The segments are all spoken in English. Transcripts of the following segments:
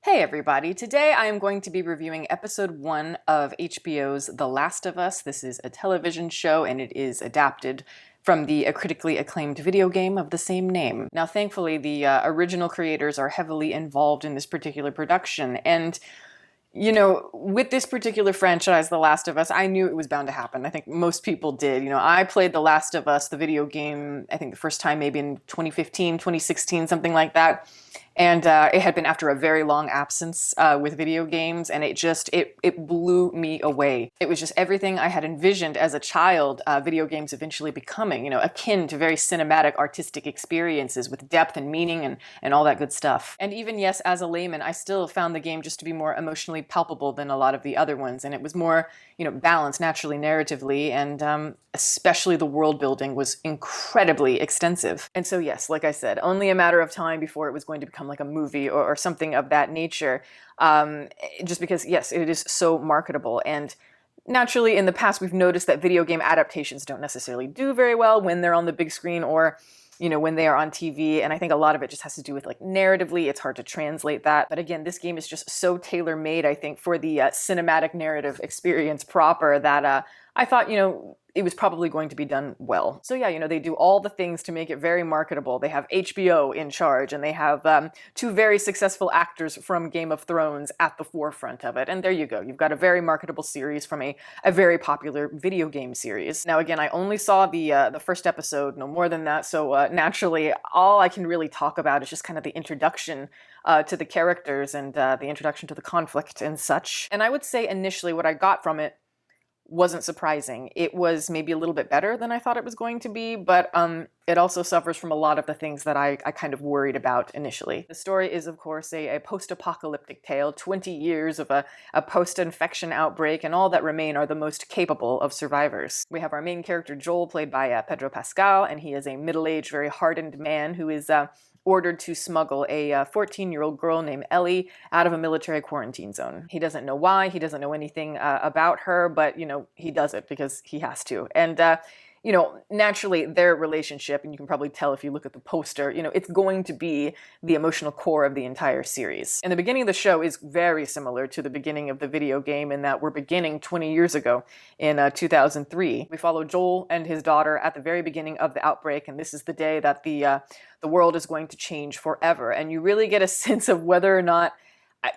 Hey everybody, today I am going to be reviewing episode 1 of HBO's The Last of Us. This is a television show and it is adapted from the critically acclaimed video game of the same name. Now thankfully the original creators are heavily involved in this particular production, and with this particular franchise, The Last of Us, I knew it was bound to happen. I think most people did. I played The Last of Us, the video game, I think the first time maybe in 2015, 2016, something like that. And it had been after a very long absence with video games, and it blew me away. It was just everything I had envisioned as a child video games eventually becoming, akin to very cinematic artistic experiences with depth and meaning and all that good stuff. And even, yes, as a layman, I still found the game just to be more emotionally palpable than a lot of the other ones, and it was more, balanced naturally narratively, and especially the world building was incredibly extensive. And so yes, like I said, only a matter of time before it was going to become like a movie or something of that nature, just because, yes, it is so marketable. And naturally, in the past, we've noticed that video game adaptations don't necessarily do very well when they're on the big screen or when they are on TV. And I think a lot of it just has to do with, like, narratively, it's hard to translate that. But again, this game is just so tailor-made, I think, for the cinematic narrative experience proper that I thought, it was probably going to be done well. So yeah, they do all the things to make it very marketable. They have HBO in charge, and they have two very successful actors from Game of Thrones at the forefront of it. And there you go. You've got a very marketable series from a very popular video game series. Now again, I only saw the first episode, no more than that, so naturally, all I can really talk about is just kind of the introduction to the characters and the introduction to the conflict and such. And I would say initially what I got from it wasn't surprising. It was maybe a little bit better than I thought it was going to be, but it also suffers from a lot of the things that I kind of worried about initially. The story is, of course, a post-apocalyptic tale, 20 years of a post-infection outbreak, and all that remain are the most capable of survivors. We have our main character, Joel, played by Pedro Pascal, and he is a middle-aged, very hardened man who is ordered to smuggle a 14-year-old girl named Ellie out of a military quarantine zone. He doesn't know why, he doesn't know anything about her, but, he does it because he has to. And, naturally, their relationship, and you can probably tell if you look at the poster, it's going to be the emotional core of the entire series. And the beginning of the show is very similar to the beginning of the video game in that we're beginning 20 years ago in 2003. We follow Joel and his daughter at the very beginning of the outbreak, and this is the day that the world is going to change forever. And you really get a sense of whether or not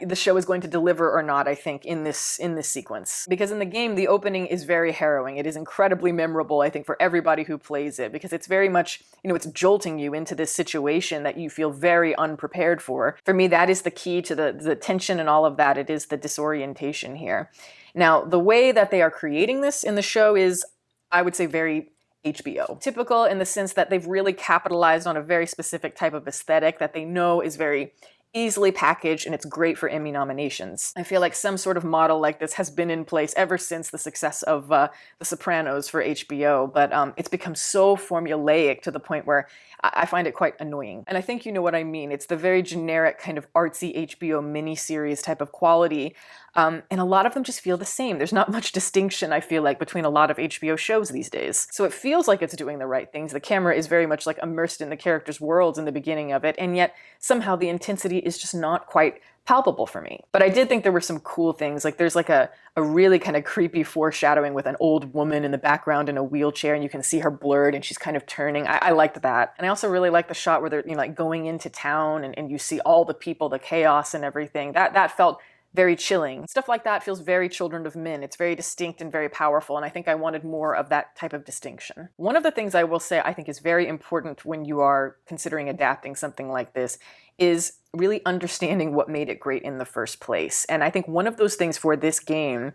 the show is going to deliver or not, I think, in this sequence. Because in the game, the opening is very harrowing. It is incredibly memorable, I think, for everybody who plays it, because it's very much, it's jolting you into this situation that you feel very unprepared for. For me, that is the key to the tension and all of that. It is the disorientation here. Now, the way that they are creating this in the show is, I would say, very HBO. Typical in the sense that they've really capitalized on a very specific type of aesthetic that they know is very easily packaged, and it's great for Emmy nominations. I feel like some sort of model like this has been in place ever since the success of The Sopranos for HBO, but it's become so formulaic to the point where I find it quite annoying. And I think you know what I mean. It's the very generic kind of artsy HBO miniseries type of quality, and a lot of them just feel the same. There's not much distinction, I feel like, between a lot of HBO shows these days. So it feels like it's doing the right things. The camera is very much like immersed in the characters' worlds in the beginning of it, and yet somehow the intensity is just not quite palpable for me. But I did think there were some cool things. Like there's like a really kind of creepy foreshadowing with an old woman in the background in a wheelchair, and you can see her blurred and she's kind of turning. I liked that. And I also really like the shot where they're like going into town and you see all the people, the chaos and everything. That felt very chilling. Stuff like that feels very Children of Men. It's very distinct and very powerful, and I think I wanted more of that type of distinction. One of the things I will say I think is very important when you are considering adapting something like this is really understanding what made it great in the first place. And I think one of those things for this game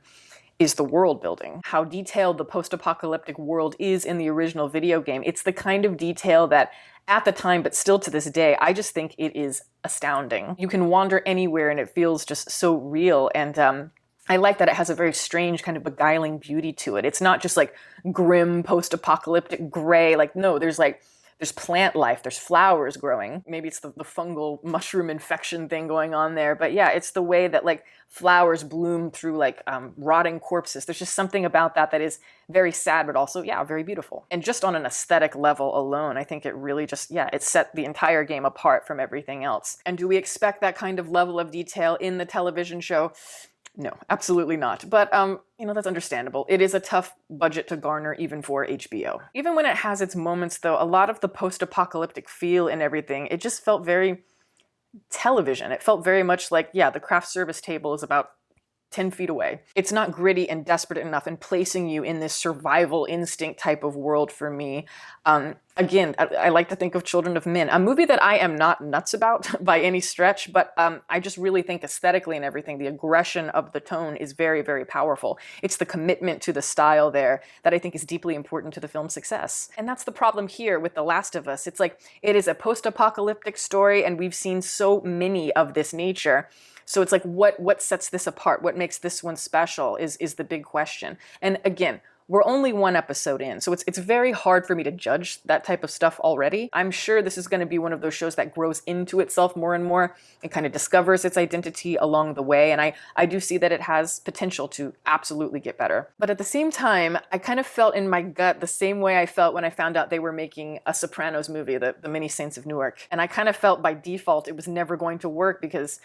is the world building. How detailed the post-apocalyptic world is in the original video game. It's the kind of detail that at the time, but still to this day, I just think it is astounding. You can wander anywhere and it feels just so real, and I like that it has a very strange kind of beguiling beauty to it. It's not just like grim post-apocalyptic gray, like no, there's There's plant life, there's flowers growing. Maybe it's the fungal mushroom infection thing going on there. But yeah, it's the way that like flowers bloom through like rotting corpses. There's just something about that is very sad, but also, yeah, very beautiful. And just on an aesthetic level alone, I think it really just, yeah, it set the entire game apart from everything else. And do we expect that kind of level of detail in the television show? No, absolutely not. But, you know, that's understandable. It is a tough budget to garner even for HBO. Even when it has its moments, though, a lot of the post-apocalyptic feel and everything, it just felt very television. It felt very much like, yeah, the craft service table is about 10 feet away. It's not gritty and desperate enough and placing you in this survival instinct type of world for me. Again, I like to think of Children of Men, a movie that I am not nuts about by any stretch, but I just really think aesthetically and everything, the aggression of the tone is very, very powerful. It's the commitment to the style there that I think is deeply important to the film's success. And that's the problem here with The Last of Us. It's like, it is a post-apocalyptic story, and we've seen so many of this nature. So it's like, what sets this apart? What makes this one special is the big question. And again, we're only one episode in, so it's very hard for me to judge that type of stuff already. I'm sure this is going to be one of those shows that grows into itself more and more and kind of discovers its identity along the way. And I do see that it has potential to absolutely get better. But at the same time, I kind of felt in my gut the same way I felt when I found out they were making a Sopranos movie, the Many Saints of Newark. And I kind of felt by default it was never going to work because,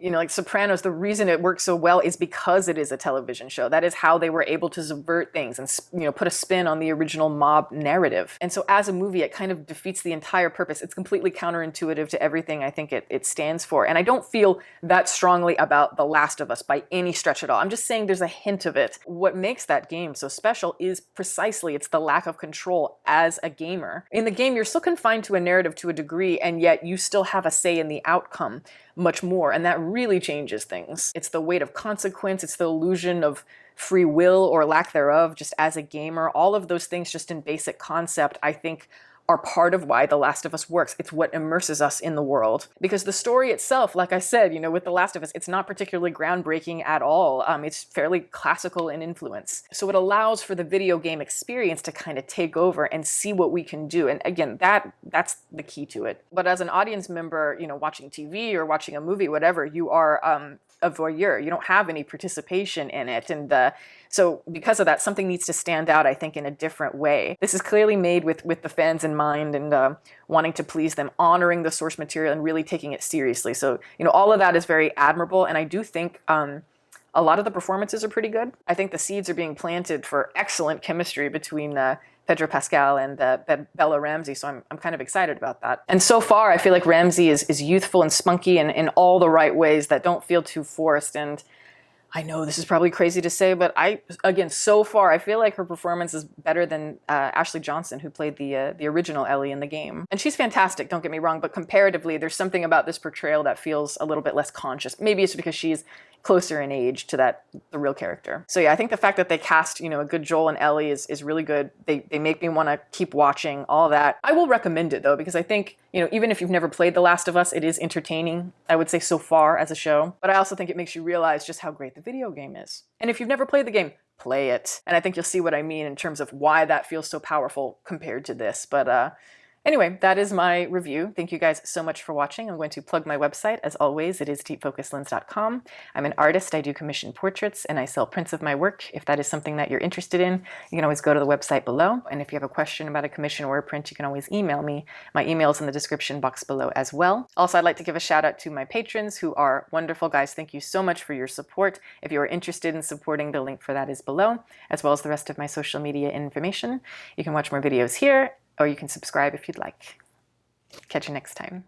you know, like Sopranos, the reason it works so well is because it is a television show. That is how they were able to subvert things and, you know, put a spin on the original mob narrative. And so as a movie, it kind of defeats the entire purpose. It's completely counterintuitive to everything I think it stands for. And I don't feel that strongly about The Last of Us by any stretch at all. I'm just saying there's a hint of it. What makes that game so special is precisely, it's the lack of control as a gamer. In the game, you're still confined to a narrative to a degree, and yet you still have a say in the outcome much more, and that really changes things. It's the weight of consequence, it's the illusion of free will or lack thereof just as a gamer. All of those things just in basic concept, I think, are part of why The Last of Us works. It's what immerses us in the world. Because the story itself, like I said, you know, with The Last of Us, it's not particularly groundbreaking at all. It's fairly classical in influence. So it allows for the video game experience to kind of take over and see what we can do. And again, that's the key to it. But as an audience member, you know, watching TV or watching a movie, whatever, you are a voyeur. You don't have any participation in it. And so because of that, something needs to stand out, I think, in a different way. This is clearly made with the fans in mind and wanting to please them, honoring the source material and really taking it seriously. So, you know, all of that is very admirable. And I do think a lot of the performances are pretty good. I think the seeds are being planted for excellent chemistry between Pedro Pascal and Bella Ramsey, so I'm kind of excited about that. And so far, I feel like Ramsey is youthful and spunky in all the right ways that don't feel too forced. And I know this is probably crazy to say, but again, so far, I feel like her performance is better than Ashley Johnson, who played the original Ellie in the game. And she's fantastic, don't get me wrong, but comparatively, there's something about this portrayal that feels a little bit less conscious. Maybe it's because she's closer in age to the real character. So yeah, I think the fact that they cast, you know, a good Joel and Ellie is really good. They make me want to keep watching all that. I will recommend it though, because I think, you know, even if you've never played The Last of Us, it is entertaining, I would say, so far as a show. But I also think it makes you realize just how great the video game is. And if you've never played the game, play it. And I think you'll see what I mean in terms of why that feels so powerful compared to this. But anyway, that is my review. Thank you guys so much for watching. I'm going to plug my website. As always, it is deepfocuslens.com. I'm an artist. I do commission portraits and I sell prints of my work. If that is something that you're interested in, you can always go to the website below. And if you have a question about a commission or a print, you can always email me. My email is in the description box below as well. Also, I'd like to give a shout out to my patrons who are wonderful guys. Thank you so much for your support. If you are interested in supporting, the link for that is below, as well as the rest of my social media information. You can watch more videos here, or you can subscribe if you'd like. Catch you next time.